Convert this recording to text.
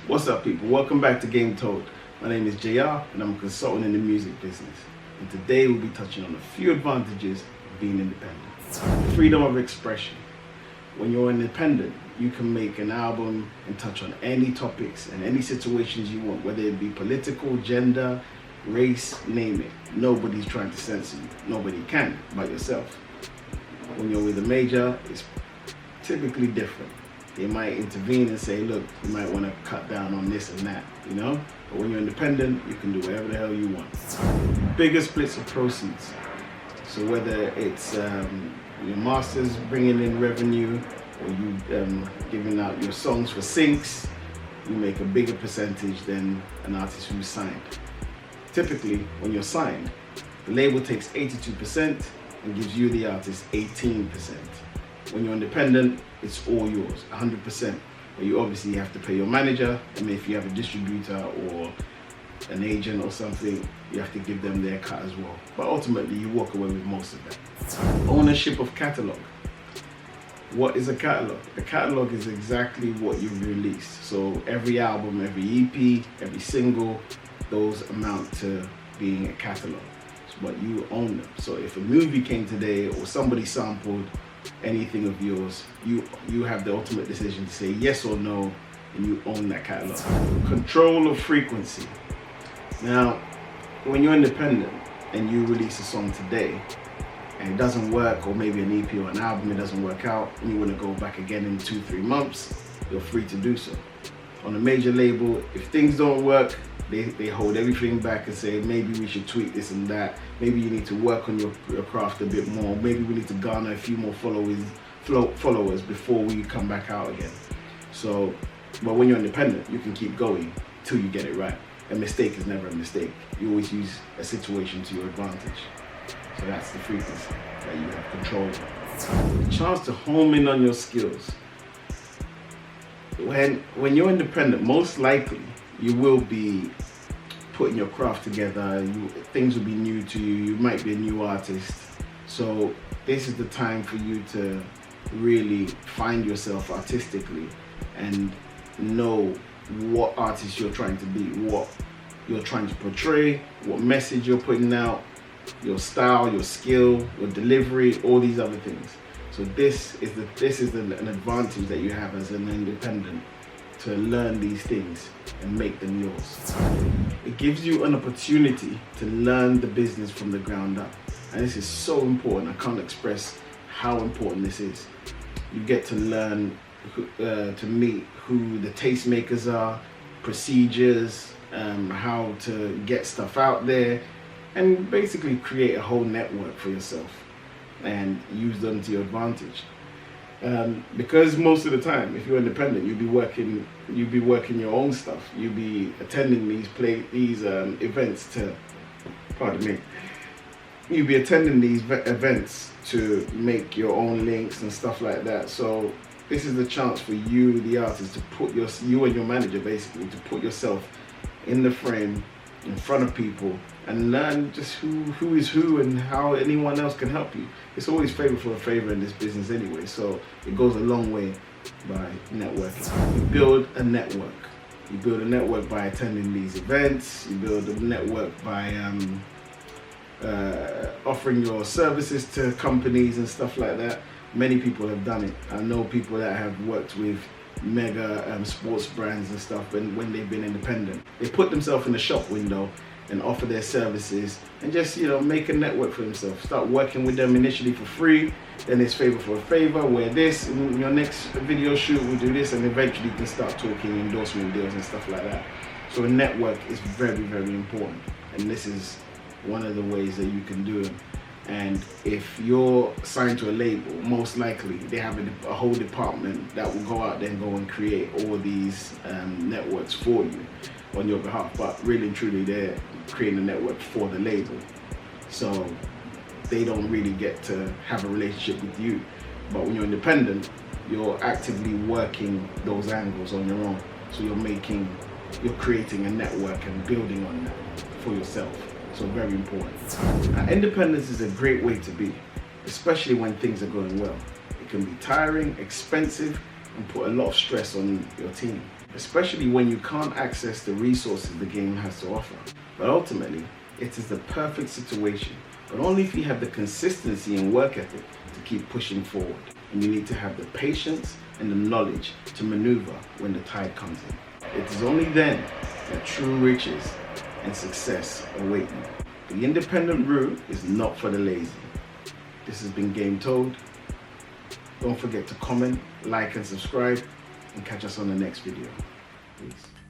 What's up, people? Welcome back to Game Told. My name is JR and I'm a consultant in the music business. And today we'll be touching on a few advantages of being independent. Freedom of expression. When you're independent, you can make an album and touch on any topics and any situations you want, whether it be political, gender, race, name it. Nobody's trying to censor you. Nobody can but yourself. When you're with a major, it's typically different. They might intervene and say, look, you might want to cut down on this and that, you know? But when you're independent, you can do whatever the hell you want. Bigger splits of proceeds. So whether it's your masters bringing in revenue or you giving out your songs for syncs, you make a bigger percentage than an artist who's signed. Typically, when you're signed, the label takes 82% and gives you, the artist, 18%. When you're independent, it's all yours, 100%. But you obviously have to pay your manager, and if you have a distributor or an agent or something, you have to give them their cut as well. But ultimately, you walk away with most of that. Ownership of catalog. What is a catalog? A catalog is exactly what you've released. So every album, every EP, every single, those amount to being a catalog. But you own them. So if a movie came today or somebody sampled anything of yours, you have the ultimate decision to say yes or no, and you own that catalog. Control of frequency. Now, when you're independent and you release a song today and it doesn't work, or maybe an EP or an album, it doesn't work out, and you want to go back again in 2-3 months, you're free to do so. On a major label, if things don't work, they hold everything back and say, maybe we should tweak this and that. Maybe you need to work on your craft a bit more. Maybe we need to garner a few more followers before we come back out again. So, but when you're independent, you can keep going till you get it right. A mistake is never a mistake. You always use a situation to your advantage. So that's the frequency that you have control over. The chance to home in on your skills. When you're independent, most likely you will be putting your craft together. Things will be new to you. You might be a new artist. So this is the time for you to really find yourself artistically and know what artist you're trying to be, what you're trying to portray, what message you're putting out, your style, your skill, your delivery, all these other things. So this is an advantage that you have as an independent, to learn these things and make them yours. It gives you an opportunity to learn the business from the ground up. And this is so important. I can't express how important this is. You get to learn to meet who the tastemakers are, procedures, how to get stuff out there, and basically create a whole network for yourself and use them to your advantage. Because most of the time, if you're independent, you'll be working your own stuff. You'll be attending these events to, pardon me. You'll be attending these events to make your own links and stuff like that. So this is the chance for you, the artist, to put you and your manager basically, to put yourself in the frame, in front of people, and learn just who is who and how anyone else can help you. It's always favor for a favor in this business anyway, so it goes a long way by networking. You build a network. You build a network by attending these events. You build a network by offering your services to companies and stuff like that. Many people have done it. I know people that have worked with mega sports brands and stuff when they've been independent. They put themselves in the shop window and offer their services and just, make a network for themselves. Start working with them initially for free, then it's favor for a favor, where this, in your next video shoot, we do this, and eventually you can start talking endorsement deals and stuff like that. So a network is very, very important, and this is one of the ways that you can do it. And if you're signed to a label, most likely they have a whole department that will go out there and go and create all these networks for you on your behalf. But really and truly, they're creating a network for the label. So they don't really get to have a relationship with you. But when you're independent, you're actively working those angles on your own. So you're creating a network and building on that for yourself. So very important. Now, independence is a great way to be, especially when things are going well. It can be tiring, expensive, and put a lot of stress on your team. especially when you can't access the resources the game has to offer. But ultimately, it is the perfect situation, but only if you have the consistency and work ethic to keep pushing forward. And you need to have the patience and the knowledge to maneuver when the tide comes in. It is only then that true riches and success await you. The independent route is not for the lazy. This has been Game Told. Don't forget to comment, like and subscribe, and catch us on the next video. Peace.